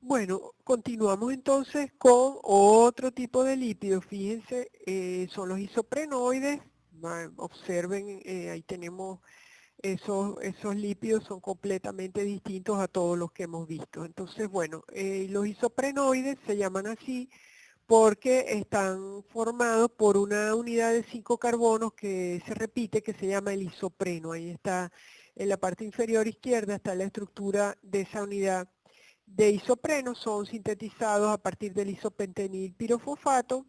Bueno, continuamos entonces con otro tipo de lípidos. Fíjense, son los isoprenoides. Observen, ahí tenemos esos lípidos, son completamente distintos a todos los que hemos visto. Entonces, bueno, los isoprenoides se llaman así porque están formados por una unidad de 5 carbonos que se repite, que se llama el isopreno. Ahí está, en la parte inferior izquierda está la estructura de esa unidad de isopreno, son sintetizados a partir del isopentenil pirofosfato,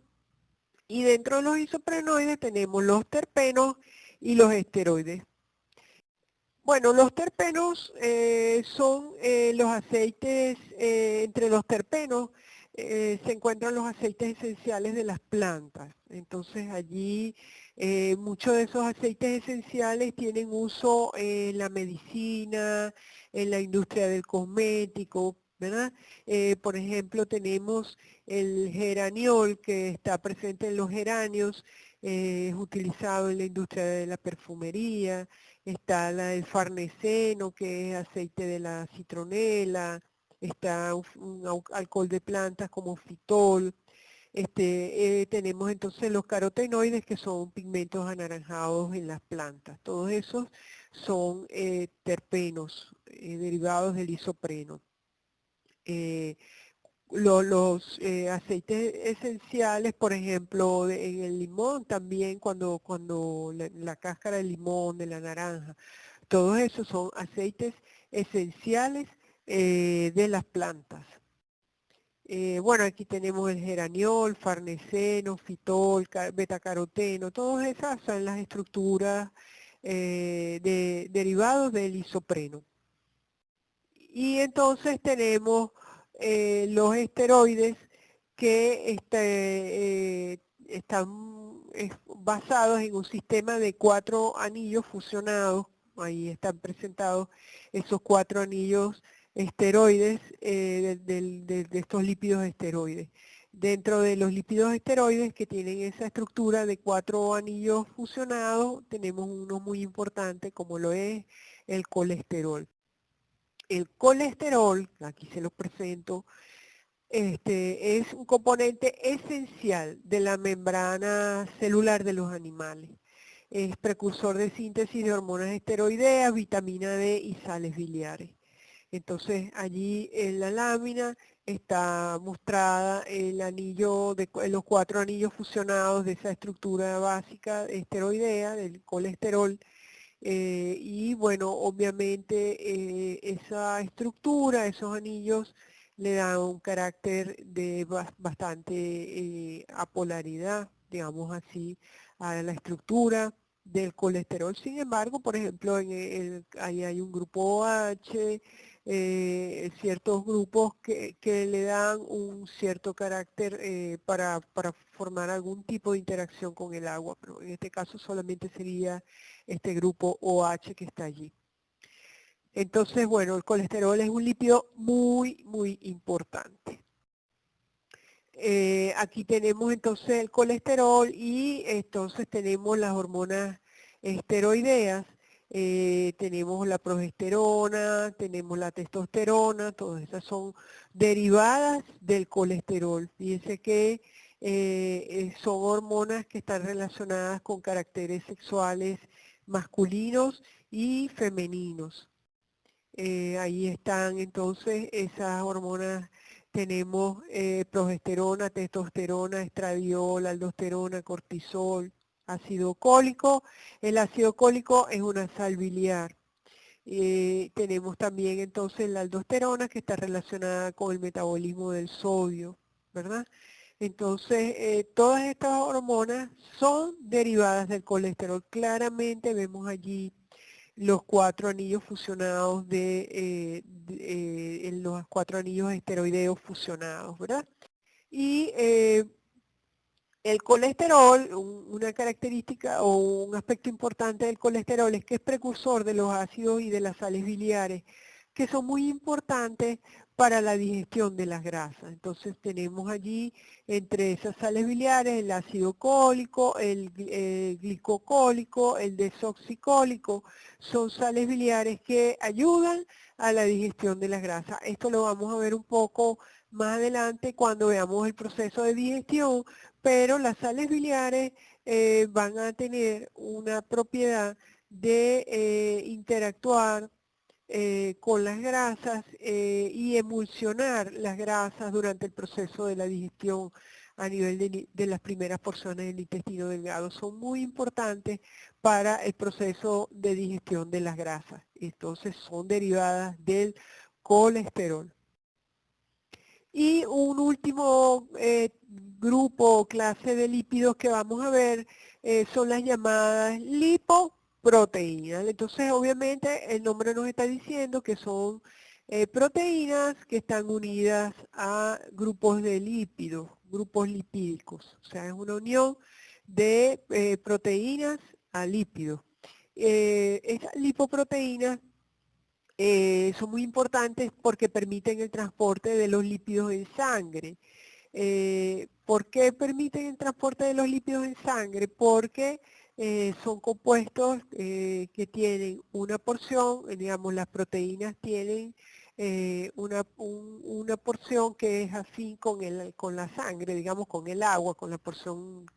y dentro de los isoprenoides tenemos los terpenos y los esteroides. Bueno, los terpenos son los aceites, entre los terpenos se encuentran los aceites esenciales de las plantas. Entonces allí muchos de esos aceites esenciales tienen uso en la medicina, en la industria del cosmético, ¿verdad? Por ejemplo, tenemos el geraniol que está presente en los geranios, es utilizado en la industria de la perfumería. Está el farneseno, que es aceite de la citronela, está un alcohol de plantas como fitol. Tenemos entonces los carotenoides, que son pigmentos anaranjados en las plantas. Todos esos son terpenos derivados del isopreno. Eh, los aceites esenciales, por ejemplo, en el limón también, cuando la cáscara del limón, de la naranja, todos esos son aceites esenciales de las plantas. Bueno, aquí tenemos el geraniol, farneseno, fitol, betacaroteno, todas esas son las estructuras derivados del isopreno. Y entonces tenemos los esteroides que están basados en un sistema de 4 anillos fusionados. Ahí están presentados esos 4 anillos esteroides de estos lípidos esteroides. Dentro de los lípidos esteroides que tienen esa estructura de 4 anillos fusionados, tenemos uno muy importante como lo es el colesterol. El colesterol, aquí se los presento, es un componente esencial de la membrana celular de los animales. Es precursor de síntesis de hormonas esteroideas, vitamina D y sales biliares. Entonces allí en la lámina está mostrada el anillo, los 4 anillos fusionados de esa estructura básica esteroidea del colesterol. Y bueno, obviamente esa estructura, esos anillos le dan un carácter de bastante apolaridad, digamos así, a la estructura del colesterol. Sin embargo, por ejemplo, ahí hay un grupo OH, ciertos grupos que le dan un cierto carácter para formar algún tipo de interacción con el agua, pero en este caso solamente sería este grupo OH que está allí. Entonces, bueno, el colesterol es un lípido muy, muy importante. Aquí tenemos entonces el colesterol y entonces tenemos las hormonas esteroideas, tenemos la progesterona, tenemos la testosterona, todas esas son derivadas del colesterol. Fíjense que son hormonas que están relacionadas con caracteres sexuales masculinos y femeninos. Ahí están entonces esas hormonas, tenemos progesterona, testosterona, estradiol, aldosterona, cortisol, ácido cólico. El ácido cólico es una sal biliar. Tenemos también entonces la aldosterona, que está relacionada con el metabolismo del sodio, ¿verdad? Entonces, todas estas hormonas son derivadas del colesterol. Claramente vemos allí los 4 anillos fusionados en los 4 anillos esteroideos fusionados, ¿verdad? Y el colesterol, una característica o un aspecto importante del colesterol es que es precursor de los ácidos y de las sales biliares, que son muy importantes para la digestión de las grasas. Entonces tenemos allí entre esas sales biliares el ácido cólico, el glicocólico, el desoxicólico, son sales biliares que ayudan a la digestión de las grasas. Esto lo vamos a ver un poco más adelante cuando veamos el proceso de digestión, pero las sales biliares van a tener una propiedad de interactuar con las grasas y emulsionar las grasas durante el proceso de la digestión a nivel de las primeras porciones del intestino delgado. Son muy importantes para el proceso de digestión de las grasas. Entonces son derivadas del colesterol. Y un último grupo o clase de lípidos que vamos a ver son las llamadas lipoproteínas. Entonces, obviamente, el nombre nos está diciendo que son proteínas que están unidas a grupos de lípidos, grupos lipídicos. O sea, es una unión de proteínas a lípidos. Esas lipoproteínas son muy importantes porque permiten el transporte de los lípidos en sangre. ¿Por qué permiten el transporte de los lípidos en sangre? Porque son compuestos que tienen una porción, digamos las proteínas tienen una porción que es afín con la sangre, digamos con el agua, con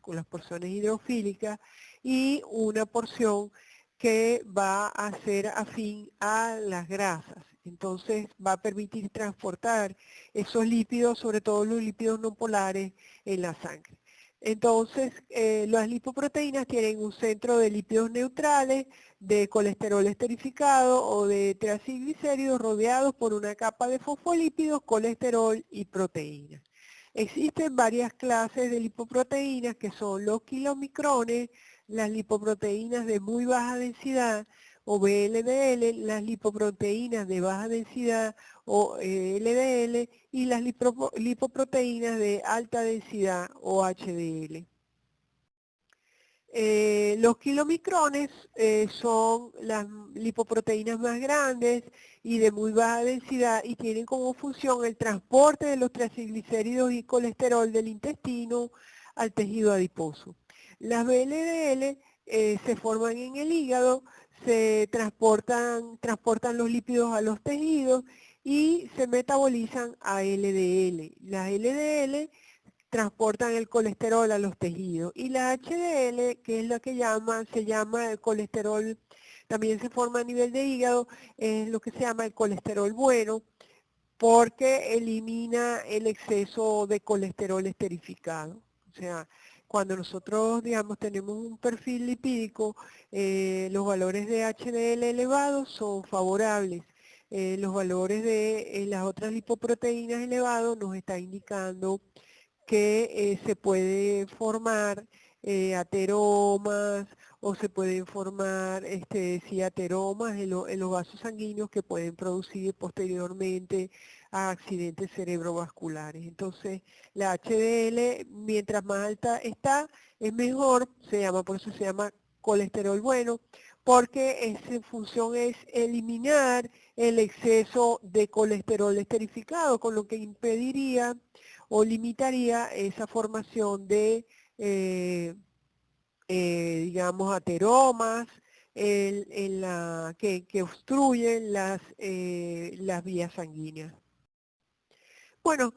con las porciones hidrofílicas, y una porción que va a ser afín a las grasas. Entonces va a permitir transportar esos lípidos, sobre todo los lípidos no polares, en la sangre. Entonces, las lipoproteínas tienen un centro de lípidos neutrales, de colesterol esterificado o de triglicéridos rodeados por una capa de fosfolípidos, colesterol y proteínas. Existen varias clases de lipoproteínas que son los kilomicrones, las lipoproteínas de muy baja densidad o VLDL, las lipoproteínas de baja densidad o LDL y las lipoproteínas de alta densidad o HDL. Los kilomicrones son las lipoproteínas más grandes y de muy baja densidad y tienen como función el transporte de los triglicéridos y colesterol del intestino al tejido adiposo. Las VLDL se forman en el hígado, se transportan los lípidos a los tejidos y se metabolizan a LDL. Las LDL transportan el colesterol a los tejidos. Y la HDL, que es la que se llama el colesterol, también se forma a nivel de hígado, es lo que se llama el colesterol bueno, porque elimina el exceso de colesterol esterificado. O sea, cuando nosotros, digamos, tenemos un perfil lipídico, los valores de HDL elevados son favorables. Los valores de las otras lipoproteínas elevados nos está indicando que se puede formar ateromas o se pueden formar ateromas en los vasos sanguíneos que pueden producir posteriormente a accidentes cerebrovasculares. Entonces, la HDL, mientras más alta está, es mejor, por eso se llama colesterol bueno, porque su función es eliminar el exceso de colesterol esterificado, con lo que impediría o limitaría esa formación de, digamos, ateromas que obstruyen las vías sanguíneas. Bueno,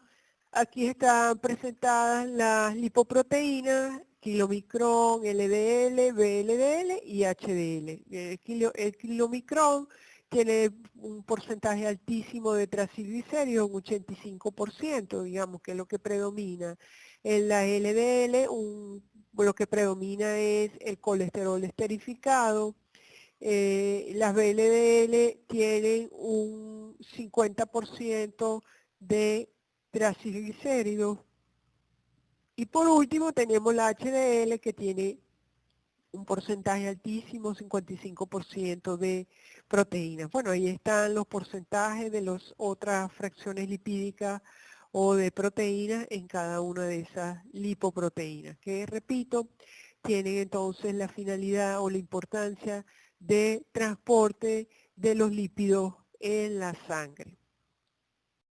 aquí están presentadas las lipoproteínas, kilomicrón, LDL, VLDL y HDL. El kilomicrón tiene un porcentaje altísimo de triglicéridos, un 85%, digamos, que es lo que predomina. En la LDL lo que predomina es el colesterol esterificado. Las VLDL tienen un 50% de triglicéridos. Y por último tenemos la HDL que tiene un porcentaje altísimo, 55% de proteínas. Bueno, ahí están los porcentajes de las otras fracciones lipídicas o de proteínas en cada una de esas lipoproteínas, que repito, tienen entonces la finalidad o la importancia de transporte de los lípidos en la sangre.